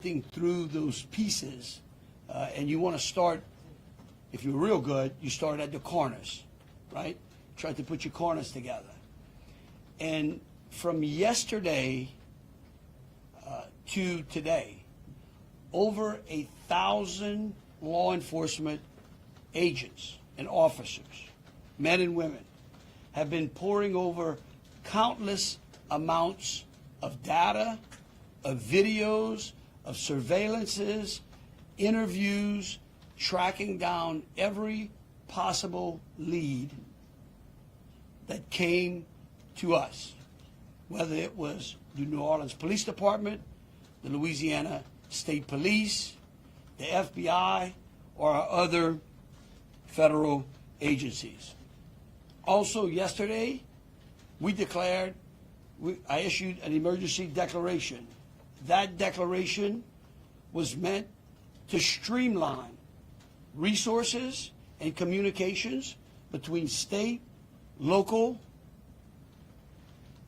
through those pieces, and you want to start, if you're real good, you start at the corners, right? Try to put your corners together. And from yesterday to today, over 1,000 law enforcement agents and officers, men and women, have been poring over countless amounts of data, of videos, of surveillances, interviews, tracking down every possible lead that came to us, whether it was the New Orleans Police Department, the Louisiana State Police, the FBI, or our other federal agencies. Also yesterday, I issued an emergency declaration. That declaration was meant to streamline resources and communications between state, local,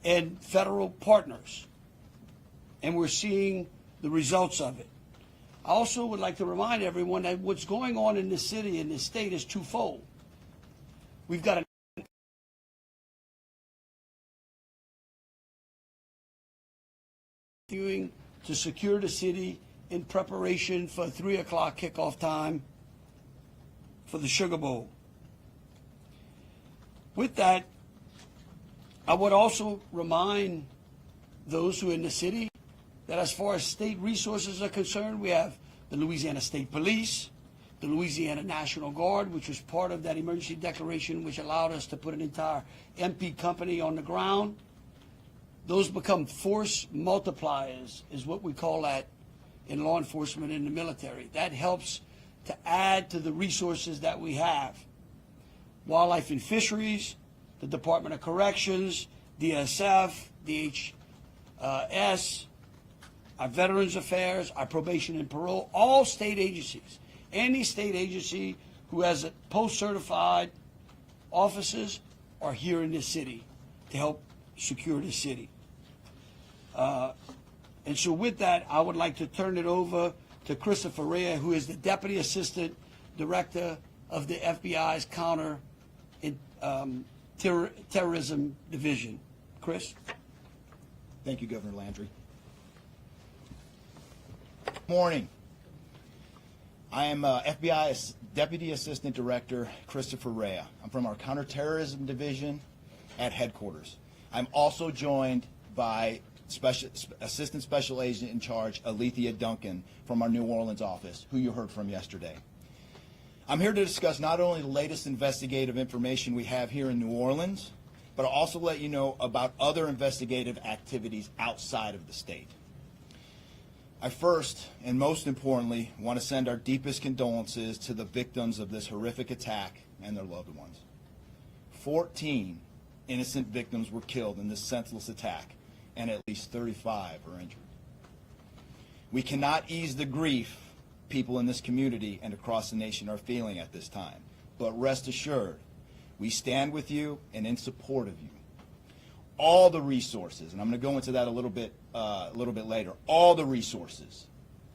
and federal partners. And we're seeing the results of it. I also would like to remind everyone that what's going on in the city and the state is twofold. We've got continuing to secure the city in preparation for 3 o'clock kickoff time for the Sugar Bowl. With that, I would also remind those who are in the city that as far as state resources are concerned, we have the Louisiana State Police, the Louisiana National Guard, which was part of that emergency declaration, which allowed us to put an entire MP company on the ground. Those become force multipliers, is what we call that in law enforcement and the military. That helps to add to the resources that we have. Wildlife and Fisheries, the Department of Corrections, DSF, DHS, our Veterans Affairs, our Probation and Parole, all state agencies. Any state agency who has post-certified officers are here in this city to help secure the city. And so with that, I would like to turn it over to Christopher Rea, who is the Deputy Assistant Director of the FBI's Counter Terrorism Division. Chris? Thank you, Governor Landry. Good morning. I am FBI Deputy Assistant Director Christopher Rea. I'm from our Counterterrorism Division at headquarters. I'm also joined by Assistant Special Agent in Charge Alethea Duncan from our New Orleans office, who you heard from yesterday. I'm here to discuss not only the latest investigative information we have here in New Orleans, but I'll also let you know about other investigative activities outside of the state. I first, and most importantly, want to send our deepest condolences to the victims of this horrific attack and their loved ones. 14 innocent victims were killed in this senseless attack, and at least 35 are injured. We cannot ease the grief people in this community and across the nation are feeling at this time, but rest assured, we stand with you and in support of you. All the resources, and I'm going to go into that a little bit later, all the resources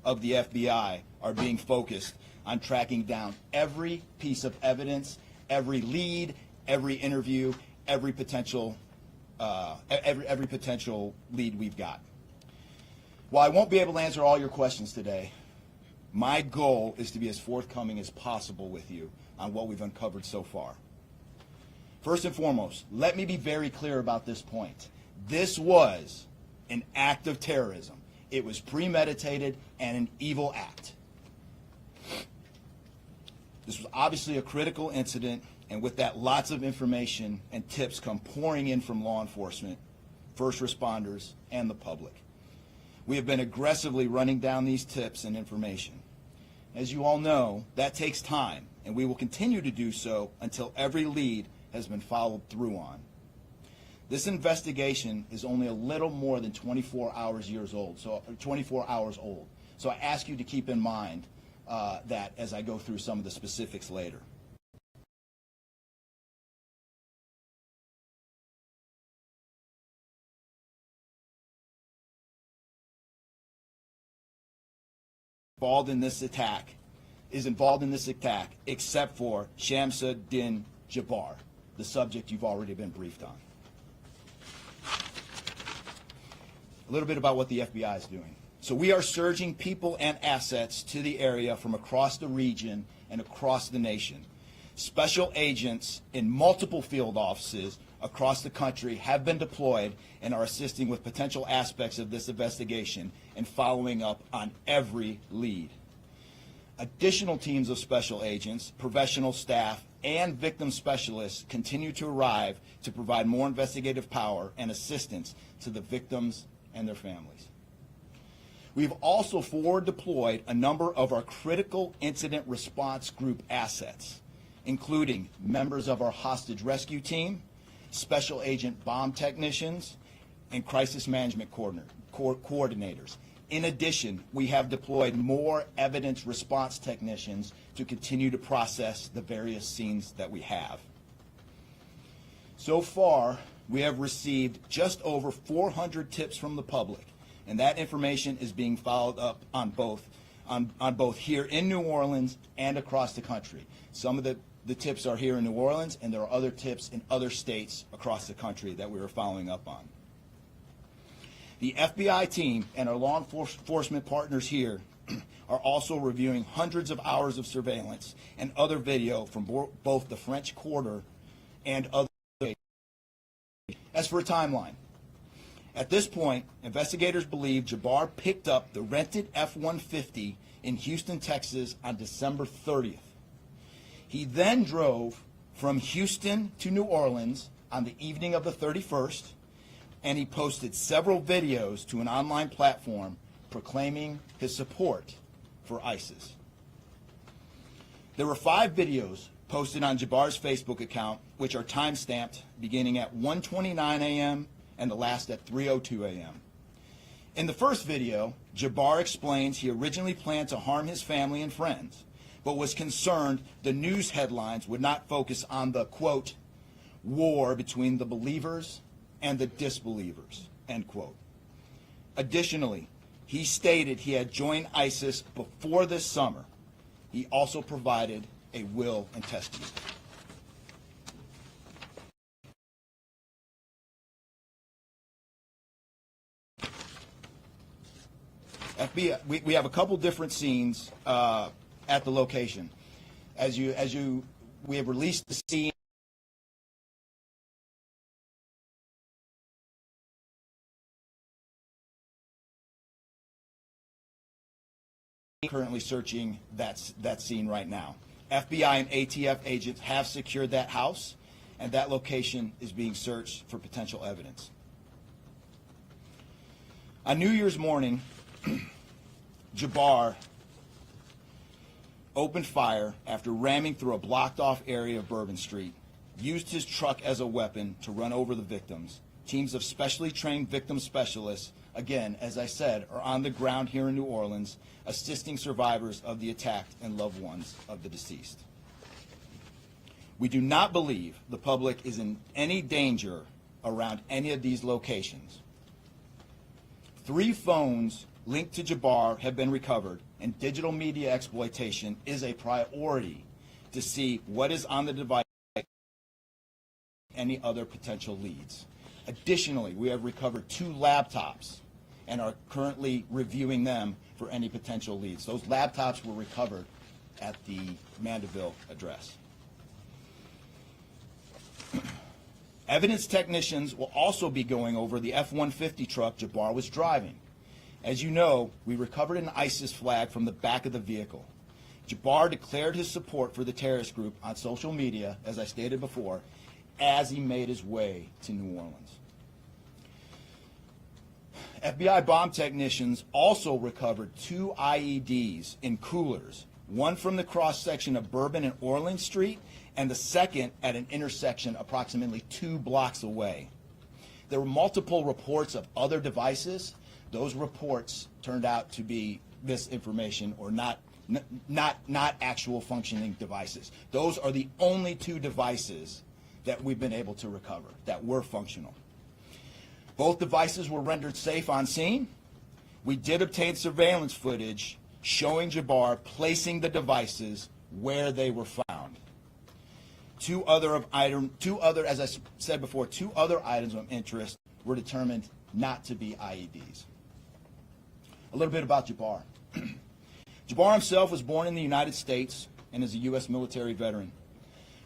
of the FBI are being focused on tracking down every piece of evidence, every lead, every interview, every potential lead we've got. While I won't be able to answer all your questions today, my goal is to be as forthcoming as possible with you on what we've uncovered so far. First and foremost, let me be very clear about this point. This was an act of terrorism. It was premeditated and an evil act. This was obviously a critical incident, and with that, lots of information and tips come pouring in from law enforcement, first responders, and the public. We have been aggressively running down these tips and information. As you all know, that takes time, and we will continue to do so until every lead has been followed through on. This investigation is only a little more than 24 hours old. So I ask you to keep in mind that as I go through some of the specifics later. involved in this attack, except for Shamsa Din Jabbar, the subject you've already been briefed on. A little bit about what the FBI is doing. So we are surging people and assets to the area from across the region and across the nation. Special agents in multiple field offices across the country have been deployed and are assisting with potential aspects of this investigation and following up on every lead. Additional teams of special agents, professional staff, and victim specialists continue to arrive to provide more investigative power and assistance to the victims and their families. We've also forward deployed a number of our critical incident response group assets, including members of our hostage rescue team, special agent bomb technicians, and crisis management coordinators. In addition, we have deployed more evidence response technicians to continue to process the various scenes that we have. So far, we have received just over 400 tips from the public, and that information is being followed up on both here in New Orleans and across the country. Some of the tips are here in New Orleans, and there are other tips in other states across the country that we are following up on. The FBI team and our law enforcement partners here are also reviewing hundreds of hours of surveillance and other video from both the French Quarter and other states. As for a timeline, at this point, investigators believe Jabbar picked up the rented F-150 in Houston, Texas on December 30th. He then drove from Houston to New Orleans on the evening of the 31st, and he posted several videos to an online platform proclaiming his support for ISIS. There were 5 videos posted on Jabbar's Facebook account, which are time-stamped beginning at 1:29 a.m. and the last at 3:02 a.m. In the first video, Jabbar explains he originally planned to harm his family and friends, but was concerned the news headlines would not focus on the, quote, war between the believers and the disbelievers, end quote. Additionally, he stated he had joined ISIS before this summer. He also provided a will and testament. FBI, we have a couple different scenes at the location. We have released the scene currently searching that scene right now. FBI and ATF agents have secured that house, and that location is being searched for potential evidence. On New Year's morning, Jabbar opened fire after ramming through a blocked-off area of Bourbon Street, used his truck as a weapon to run over the victims. Teams of specially trained victim specialists, again, as I said, are on the ground here in New Orleans, assisting survivors of the attack and loved ones of the deceased. We do not believe the public is in any danger around any of these locations. 3 phones linked to Jabbar have been recovered, and digital media exploitation is a priority to see what is on the device and any other potential leads. Additionally, we have recovered 2 laptops and are currently reviewing them for any potential leads. Those laptops were recovered at the Mandeville address. Evidence technicians will also be going over the F-150 truck Jabbar was driving. As you know, we recovered an ISIS flag from the back of the vehicle. Jabbar declared his support for the terrorist group on social media, as I stated before, as he made his way to New Orleans. FBI bomb technicians also recovered 2 IEDs in coolers, one from the cross-section of Bourbon and Orleans Street, and the second at an intersection approximately 2 blocks away. There were multiple reports of other devices. Those reports turned out to be misinformation or not actual functioning devices. Those are the only 2 devices that we've been able to recover that were functional. Both devices were rendered safe on scene. We did obtain surveillance footage showing Jabbar placing the devices where they were found. Two other, as I said before, two other items of interest were determined not to be IEDs. A little bit about Jabbar. Jabbar himself was born in the United States and is a U.S. military veteran.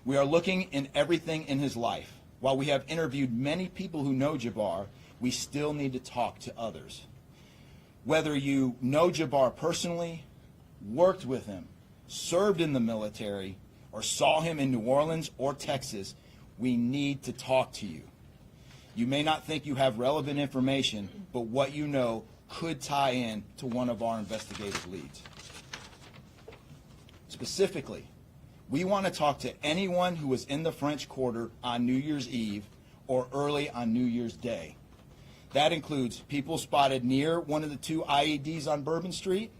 We are looking in everything in his life. While we have interviewed many people who know Jabbar, we still need to talk to others. Whether you know Jabbar personally, worked with him, served in the military, or saw him in New Orleans or Texas, we need to talk to you. You may not think you have relevant information, but what you know could tie in to one of our investigative leads. Specifically, we want to talk to anyone who was in the French Quarter on New Year's Eve or early on New Year's Day. That includes people spotted near one of the two IEDs on Bourbon Street.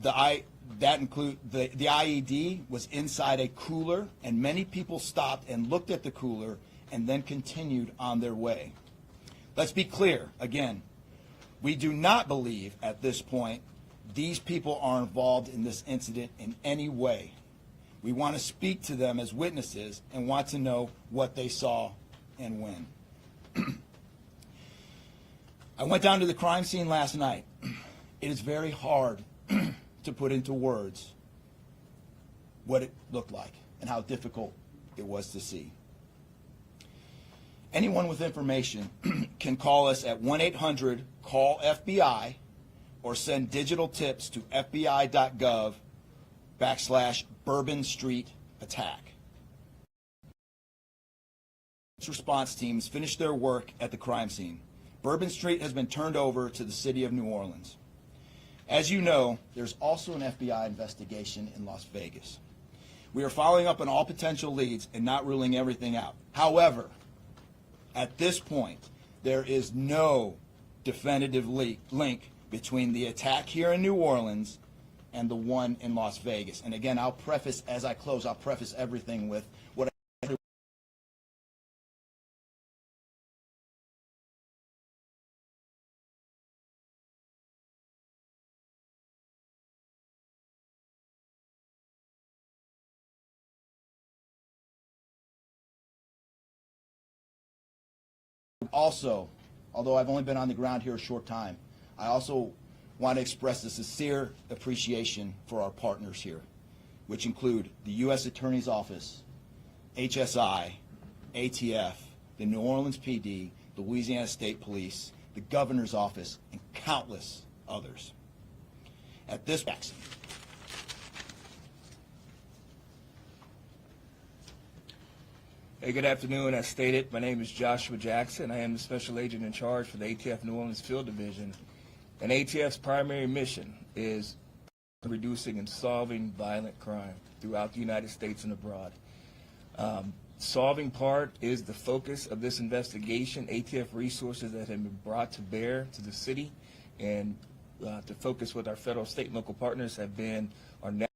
The IED was inside a cooler, and many people stopped and looked at the cooler and then continued on their way. Let's be clear, again, we do not believe at this point these people are involved in this incident in any way. We want to speak to them as witnesses and want to know what they saw and when. I went down to the crime scene last night. It is very hard to put into words what it looked like and how difficult it was to see. Anyone with information can call us at 1-800-CALL-FBI or send digital tips to fbi.gov/Bourbon Street attack. Response teams finished their work at the crime scene. Bourbon Street has been turned over to the city of New Orleans. As you know, there's also an FBI investigation in Las Vegas. We are following up on all potential leads and not ruling everything out. However, at this point, there is no definitive link between the attack here in New Orleans and the one in Las Vegas. And again, I'll preface, as I close, I'll preface everything with what also, although I've only been on the ground here a short time, I also want to express a sincere appreciation for our partners here, which include the U.S. Attorney's Office, HSI, ATF, the New Orleans PD, the Louisiana State Police, the Governor's Office, and countless others. At this vaccine. Hey, good afternoon. As stated, my name is Joshua Jackson. I am the Special Agent in charge for the ATF New Orleans Field Division. And ATF's primary mission is reducing and solving violent crime throughout the United States and abroad. Solving part is the focus of this investigation. ATF resources that have been brought to bear to the city and to focus with our federal, state, and local partners have been our national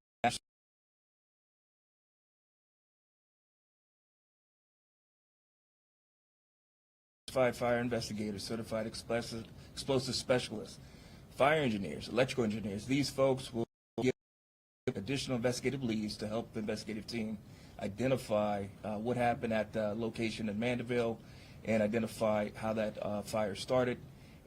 fire investigators, certified explosive specialists, fire engineers, electrical engineers. These folks will give additional investigative leads to help the investigative team identify what happened at the location in Mandeville and identify how that fire started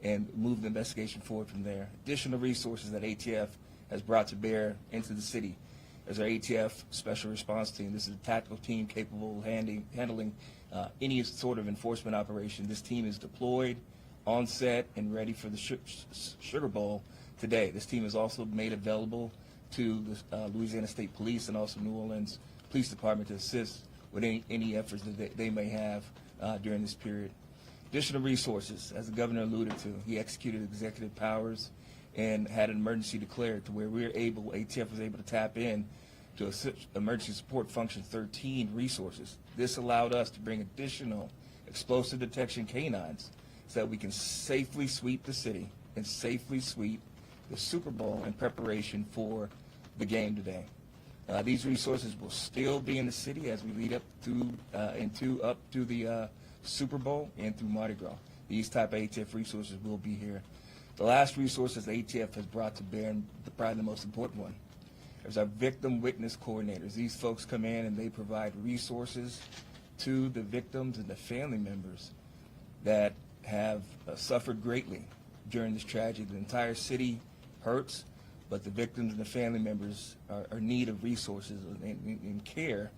and move the investigation forward from there. Additional resources that ATF has brought to bear into the city as our ATF Special Response Team. This is a tactical team capable of handling any sort of enforcement operation. This team is deployed, on set, and ready for the Sugar Bowl today. This team is also made available to the Louisiana State Police and also New Orleans Police Department to assist with any efforts that they may have during this period. Additional resources, as the governor alluded to, he executed executive powers and had an emergency declared to where ATF was able to tap in to Emergency Support Function 13 resources. This allowed us to bring additional explosive detection canines so that we can safely sweep the city and safely sweep the Super Bowl in preparation for the game today. These resources will still be in the city as we lead up to the Super Bowl and through Mardi Gras. These type of ATF resources will be here The last resources the ATF has brought to bear, and probably the most important one, is our victim witness coordinators. These folks come in and they provide resources to the victims and the family members that have suffered greatly during this tragedy. The entire city hurts, but the victims and the family members are in need of resources and care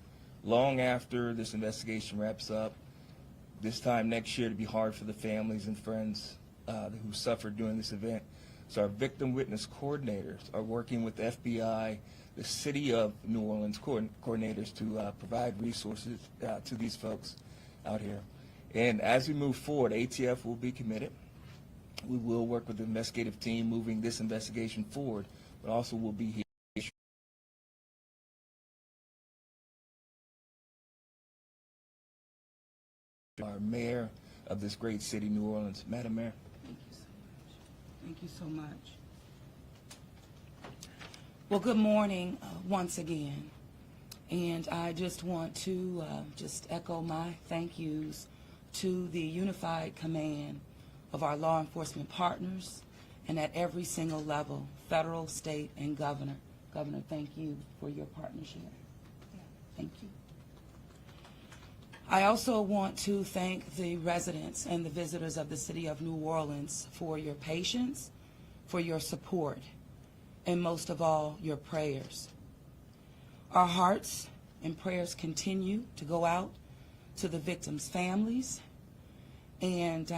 long after this investigation wraps up. This time next year, to be hard for the families and friends who suffered during this event. So our victim witness coordinators are working with the FBI, the City of New Orleans coordinators to provide resources to these folks out here. And as we move forward, ATF will be committed. We will work with the investigative team moving this investigation forward, but also will be here. Our mayor of this great city, New Orleans. Madam Mayor. Thank you so much. Well, good morning once again. And I just want to just echo my thank yous to the unified command of our law enforcement partners and at every single level, federal, state, and governor. Governor, thank you for your partnership. Thank you. I also want to thank the residents and the visitors of the city of New Orleans for your patience, for your support, and most of all, your prayers. Our hearts and prayers continue to go out to the victims' families, and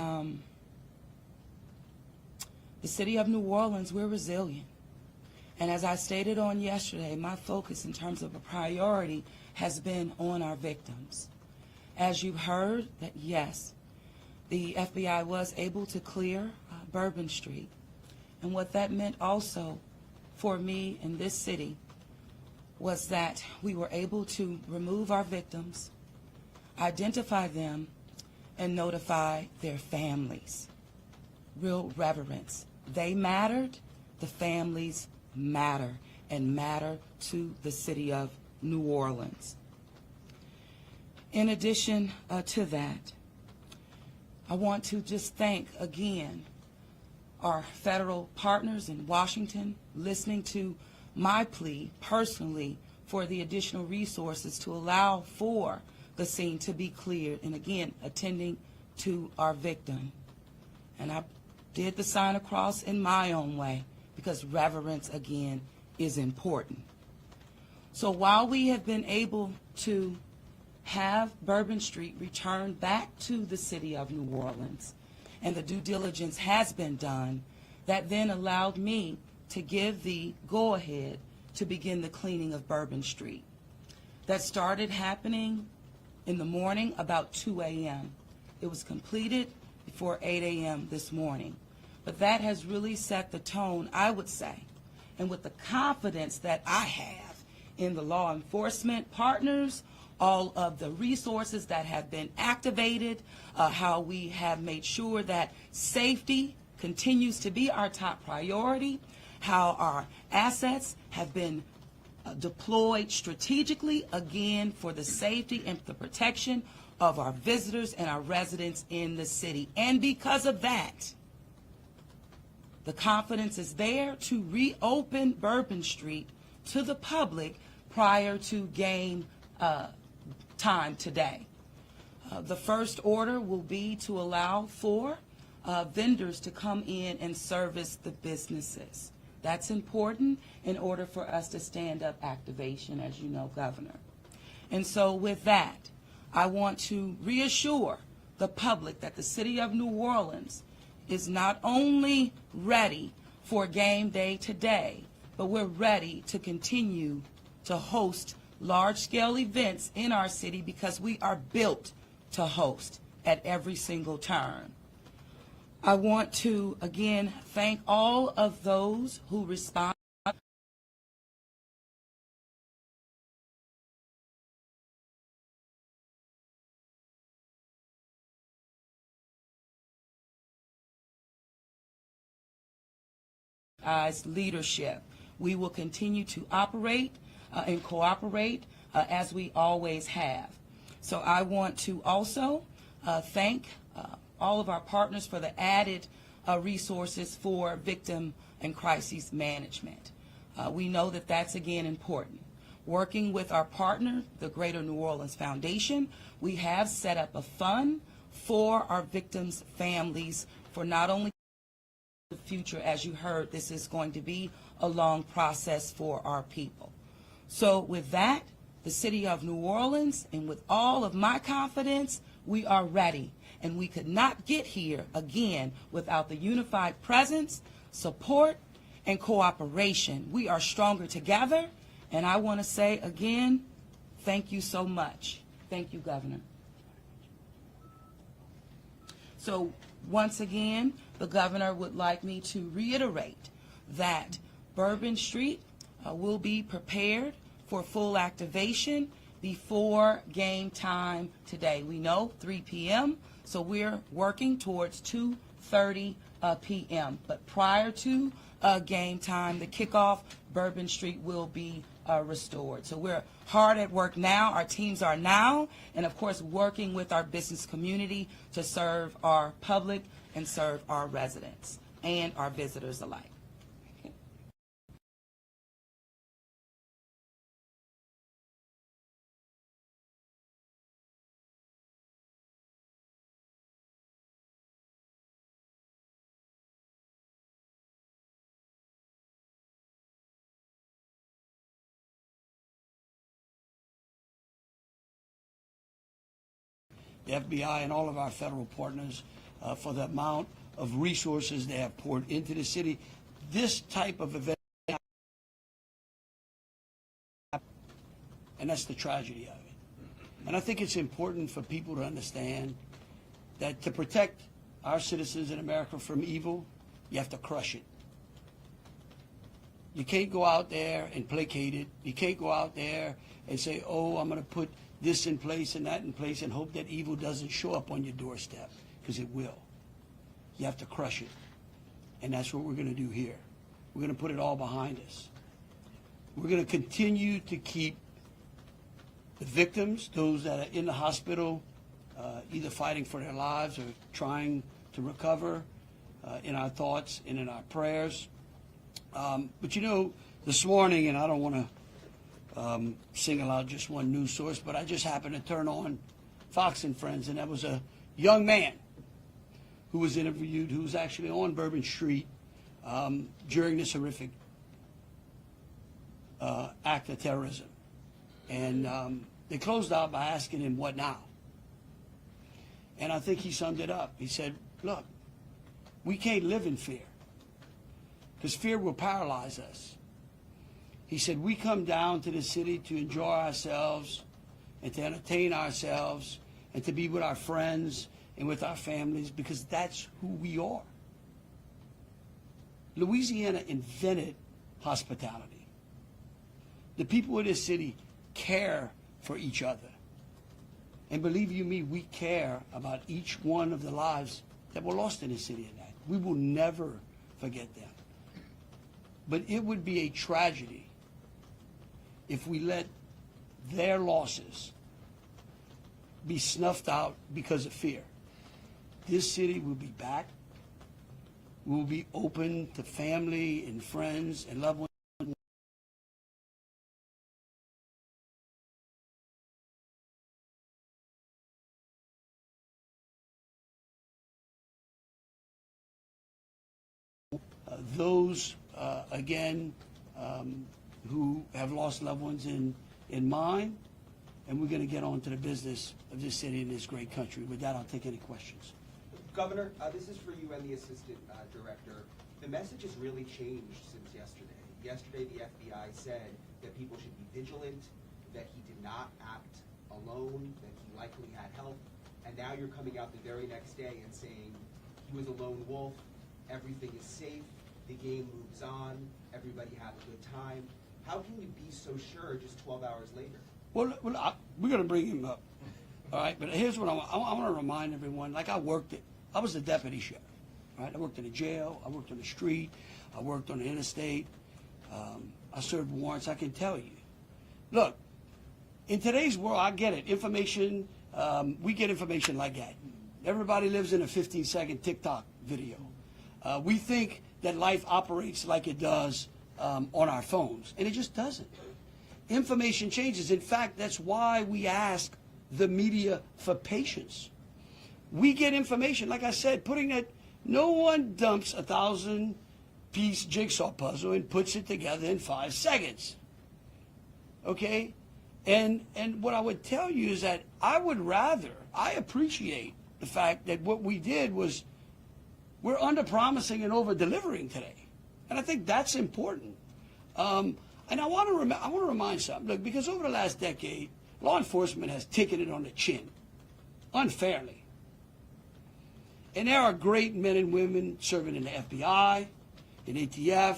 the city of New Orleans, we're resilient. And as I stated on yesterday, my focus in terms of a priority has been on our victims. As you heard, that yes, the FBI was able to clear Bourbon Street. And what that meant also for me in this city was that we were able to remove our victims, identify them, and notify their families. Real reverence. They mattered, the families matter, and matter to the city of New Orleans. In addition to that, I want to just thank again our federal partners in Washington, listening to my plea personally for the additional resources to allow for the scene to be cleared, and again, attending to our victim. And I did the sign across in my own way because reverence, again, is important. So while we have been able to have Bourbon Street returned back to the city of New Orleans, and the due diligence has been done, that then allowed me to give the go-ahead to begin the cleaning of Bourbon Street. That started happening in the morning about 2 a.m. It was completed before 8 a.m. this morning. But that has really set the tone, I would say, and with the confidence that I have in the law enforcement partners, all of the resources that have been activated, how we have made sure that safety continues to be our top priority, how our assets have been deployed strategically, again, for the safety and the protection of our visitors and our residents in the city. And because of that, the confidence is there to reopen Bourbon Street to the public prior to game time today. The first order will be to allow for vendors to come in and service the businesses. That's important in order for us to stand up activation, as you know, Governor. And so with that, I want to reassure the public that the city of New Orleans is not only ready for game day today, but we're ready to continue to host large-scale events in our city because we are built to host at every single turn. I want to, again, thank all of those who respond. As leadership, we will continue to operate and cooperate as we always have. So I want to also thank all of our partners for the added resources for victim and crisis management. We know that that's, again, important. Working with our partner, the Greater New Orleans Foundation, we have set up a fund for our victims' families for not only the future, as you heard, this is going to be a long process for our people. So with that, the City of New Orleans, and with all of my confidence, we are ready. And we could not get here, again, without the unified presence, support, and cooperation. We are stronger together. And I want to say again, thank you so much. Thank you, Governor. So once again, the Governor would like me to reiterate that Bourbon Street will be prepared for full activation before game time today. We know 3 p.m., so we're working towards 2:30 p.m. But prior to game time, the kickoff, Bourbon Street will be restored. So we're hard at work now. Our teams are now, and of course, working with our business community to serve our public and serve our residents and our visitors alike. The FBI and all of our federal partners for the amount of resources they have poured into the city. This type of event, and that's the tragedy of it. And I think it's important for people to understand that to protect our citizens in America from evil, you have to crush it. You can't go out there and placate it. You can't go out there and say, oh, I'm going to put this in place and that in place and hope that evil doesn't show up on your doorstep, because it will. You have to crush it. And that's what we're going to do here. We're going to put it all behind us. We're going to continue to keep the victims, those that are in the hospital, either fighting for their lives or trying to recover, in our thoughts and in our prayers. But you know, this morning, and I don't want to single out just one news source, but I just happened to turn on Fox and Friends, and that was a young man who was interviewed, who was actually on Bourbon Street during this horrific act of terrorism. And they closed out by asking him, what now? And I think he summed it up. He said, look, we can't live in fear, because fear will paralyze us. He said, we come down to the city to enjoy ourselves and to entertain ourselves and to be with our friends and with our families, because that's who we are. Louisiana invented hospitality. The people of this city care for each other. And believe you me, we care about each one of the lives that were lost in this city at night. We will never forget them. But it would be a tragedy if we let their losses be snuffed out because of fear. This city will be back. We will be open to family and friends and loved ones. Those, again, who have lost loved ones in mind, and we're going to get on to the business of this city and this great country. With that, I'll take any questions. Governor, this is for you and the Assistant Director. The message has really changed since yesterday. Yesterday, the FBI said that people should be vigilant, that he did not act alone, that he likely had help, and now you're coming out the very next day and saying he was a lone wolf, everything is safe, the game moves on, everybody had a good time. How can you be so sure just 12 hours later? Well, we're going to bring him up, all right? But here's what I want to remind everyone. Like, I was the deputy sheriff, right? I worked in a jail. I worked on the street. I worked on the interstate. I served warrants. I can tell you. Look, in today's world, I get it. Information, we get information like that. Everybody lives in a 15-second TikTok video. We think that life operates like it does on our phones, and it just doesn't. Information changes. In fact, that's why we ask the media for patience. We get information, like I said, no one dumps a 1,000-piece jigsaw puzzle and puts it together in 5 seconds. Okay? And what I would tell you is that I appreciate the fact that what we did was we're under-promising and over-delivering today. And I think that's important. And I want to remind something. Look, because over the last decade, law enforcement has taken it on the chin, unfairly. And there are great men and women serving in the FBI, in ATF,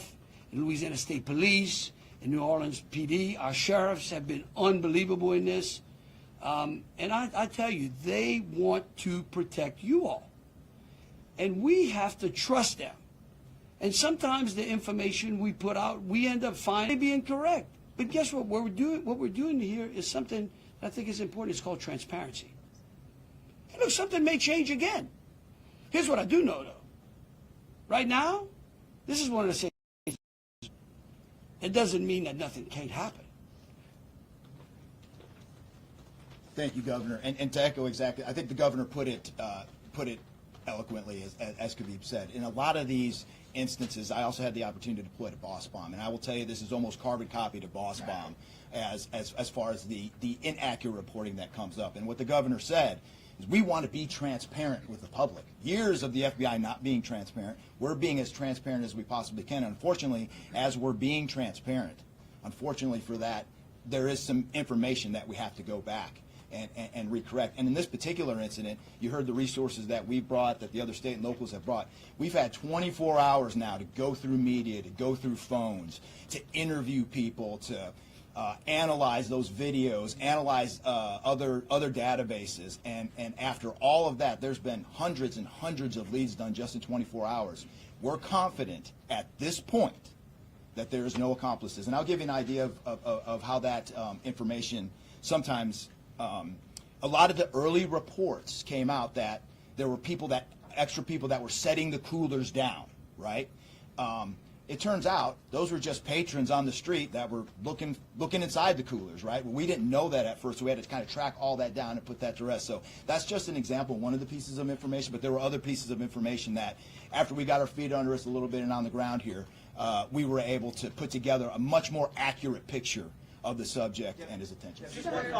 in Louisiana State Police, in New Orleans PD. Our sheriffs have been unbelievable in this. And I tell you, they want to protect you all. And we have to trust them. And sometimes the information we put out, we end up finding being incorrect. But guess what? What we're doing here is something that I think is important. It's called transparency. And look, something may change again. Here's what I do know, though. Right now, this is one of the same. It doesn't mean that nothing can't happen. Thank you, Governor. And to echo exactly, I think the Governor put it eloquently, as Khabib said. In a lot of these instances, I also had the opportunity to deploy to Boss Bomb, and I will tell you this is almost carbon copy to Boss Bomb as far as the inaccurate reporting that comes up. And what the Governor said is we want to be transparent with the public. Years of the FBI not being transparent, we're being as transparent as we possibly can. Unfortunately, as we're being transparent, unfortunately for that, there is some information that we have to go back and recorrect. And in this particular incident, you heard the resources that we brought, that the other state and locals have brought. We've had 24 hours now to go through media, to go through phones, to interview people, to analyze those videos, analyze other databases, and after all of that, there's been hundreds and hundreds of leads done just in 24 hours. We're confident at this point that there is no accomplices. And I'll give you an idea of how that information sometimes, a lot of the early reports came out that there were extra people that were setting the coolers down, right? It turns out those were just patrons on the street that were looking inside the coolers, right? Well, we didn't know that at first, so we had to kind of track all that down and put that to rest. So that's just an example, one of the pieces of information, but there were other pieces of information that after we got our feet under us a little bit and on the ground here, we were able to put together a much more accurate picture of the subject and his attention. The updated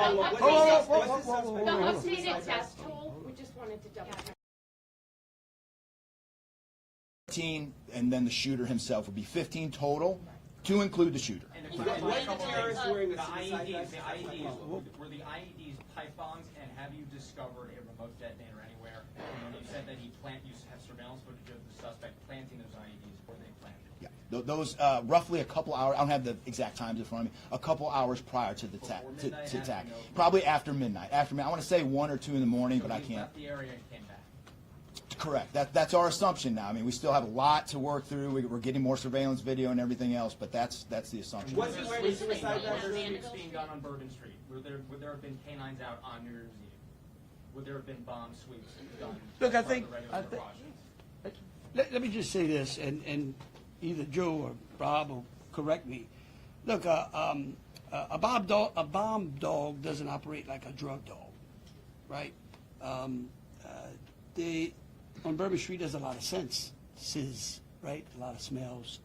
test tool, we just wanted to double check. And then the shooter himself would be 15 total, to include the shooter. And the terrorist wearing a suicide vest? Were the IEDs pipe bombs, and have you discovered a remote detonator anywhere? And when you said that you have surveillance footage of the suspect planting those IEDs, were they planted? Yeah, those roughly a couple hours. I don't have the exact times in front of me. A couple hours prior to the attack, probably after midnight. I want to say 1 or 2 in the morning, but I can't. Left the area and came back. Correct. That's our assumption now. I mean, we still have a lot to work through. We're getting more surveillance video and everything else, but that's the assumption. Was he wearing a suicide vest? Being done on Bourbon Street. Would there have been canines out on New Year's Eve? Would there have been bomb sweeps done? Look, I think let me just say this, and either Joe or Rob will correct me. Look, a bomb dog doesn't operate like a drug dog, right? On Bourbon Street, there's a lot of senses, right? A lot of smells.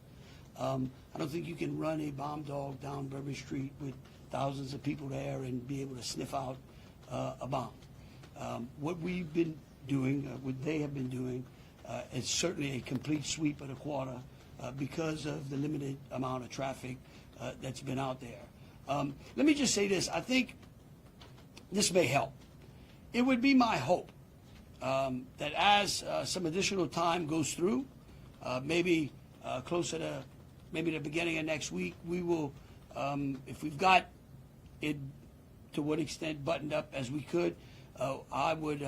I don't think you can run a bomb dog down Bourbon Street with thousands of people there and be able to sniff out a bomb. What we've been doing, what they have been doing, is certainly a complete sweep of the quarter because of the limited amount of traffic that's been out there. Let me just say this. I think this may help. It would be my hope that as some additional time goes through, maybe closer to maybe the beginning of next week, we will, if we've got it to what extent buttoned up as we could, I would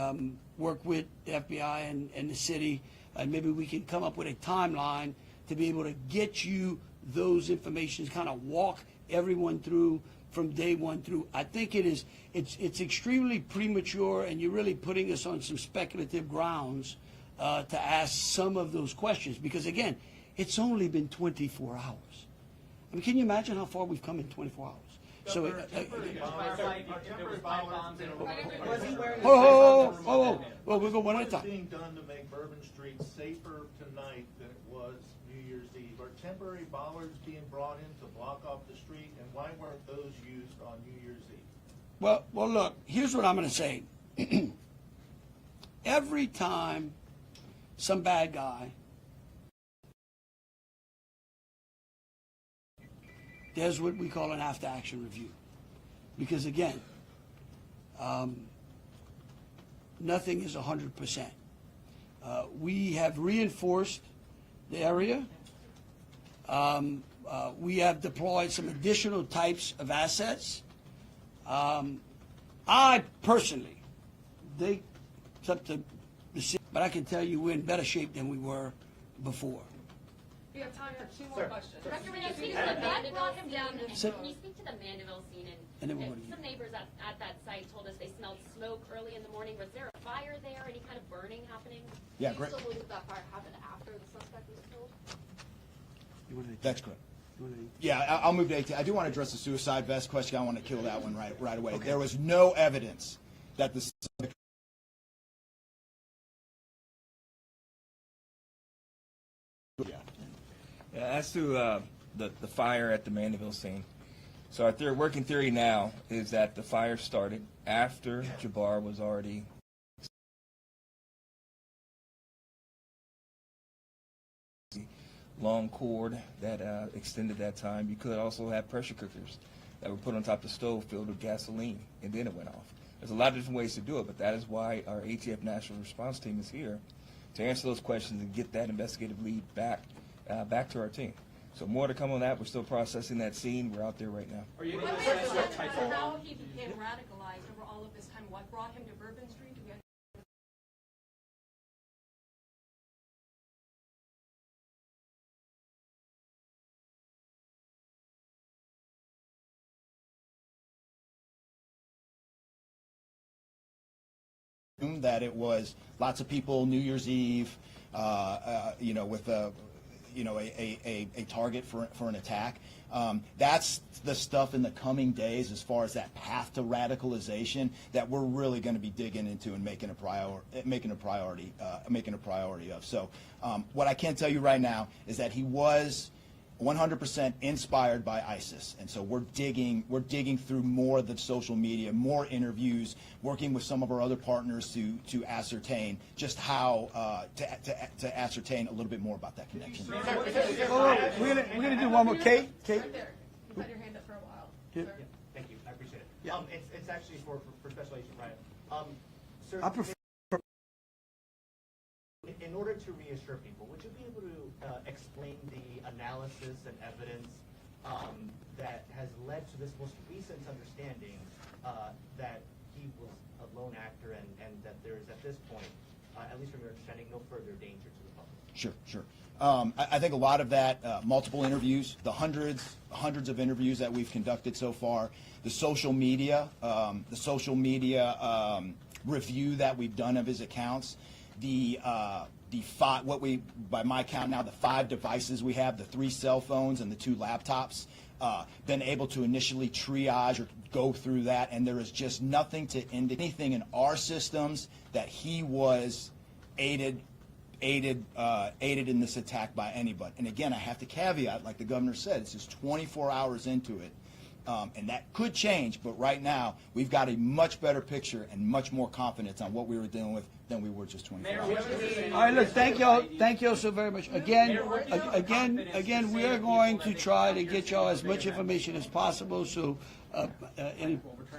work with the FBI and the city, and maybe we can come up with a timeline to be able to get you those information, kind of walk everyone through from day one through. I think it's extremely premature, and you're really putting us on some speculative grounds to ask some of those questions because, again, it's only been 24 hours. I mean, can you imagine how far we've come in 24 hours? So, Was he wearing the well, we'll go one at a What is time. being done to make Bourbon Street safer tonight than it was New Year's Eve? Are temporary bollards being brought in to block off the street, and why weren't those used on New Year's Eve? Well, look, here's what I'm going to say. Every time some bad guy, there's what we call an after-action review. Because, again, nothing is 100%. We have reinforced the area. We have deployed some additional types of assets. I personally, it's up to the city, but I can tell you we're in better shape than we were before. We have time for two more questions. Director, when you speak to the Mandeville Sir? scene, when you speak to the Mandeville scene, And then we'll go and to you. some neighbors at that site told us they smelled smoke early in the morning. Was there a fire there? Any kind of burning happening? Yeah, Do you great. still believe that fire happened after the suspect was killed? That's correct. Yeah, I'll move to 18. I do want to address the suicide vest question. I want to kill that one right away. Okay. There was no evidence that the suspect. Yeah, as to the fire at the Mandeville scene, so our working theory now is that the fire started after Jabbar was already long cord that extended that time. You could also have pressure cookers that were put on top of the stove filled with gasoline, and then it went off. There's a lot of different ways to do it, but that is why our ATF National Response Team is here to answer those questions and get that investigative lead back to our team. So more to come on that. We're still processing that scene. We're out there right now. Are you able to What assess what is type so of... how he became radicalized over all of this time? What brought him to Bourbon Street? Do we That it was lots of people New Year's Eve, with a target for an attack. That's the stuff in the coming days as far as that path to radicalization that we're really going to be digging into and making a priority of. So what I can tell you right now is that he was 100% inspired by ISIS, and so we're digging through more of the social media, more interviews, working with some of our other partners to ascertain just how to ascertain a little bit more about that connection. We're gonna do one more. Kate? right there? You've had your hand up for a while. Yeah. Sir. Thank you, I appreciate it. Yeah. It's actually for Special Agent Ryan. Sir, I prefer. in order to reassure people, would you be able to explain the analysis and evidence that has led to this most recent understanding that he was a lone actor and that there is, at this point, at least from your understanding, no further danger to the public? Sure. I think a lot of that, multiple interviews, the hundreds of interviews that we've conducted so far, the social media review that we've done of his accounts, by my count now, the 5 devices we have, the 3 cell phones and the 2 laptops, been able to initially triage or go through that, and there is just nothing to indicate anything in our systems that he was aided in this attack by anybody. And again, I have to caveat, like the governor said, it's just 24 hours into it, and that could change. But right now, we've got a much better picture and much more confidence on what we were dealing with than we were just 24 hours ago. All right, look, thank y'all so very much. Again, we are going to try to get y'all as much information as possible. So,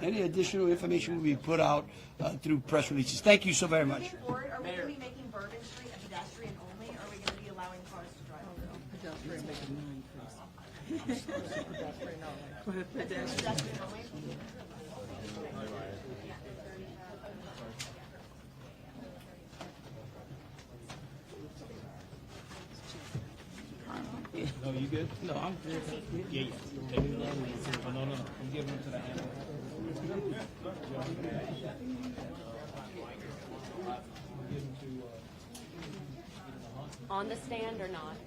any additional information will be put out through press releases. Thank you so very much. Moving forward, are we going to be making Bourbon Street a pedestrian only, or are we going to be allowing cars to drive through? Pedestrian only? No, you good? No, I'm good. Yeah. No. I'm giving them to the ambulance. Give them to on the stand or not?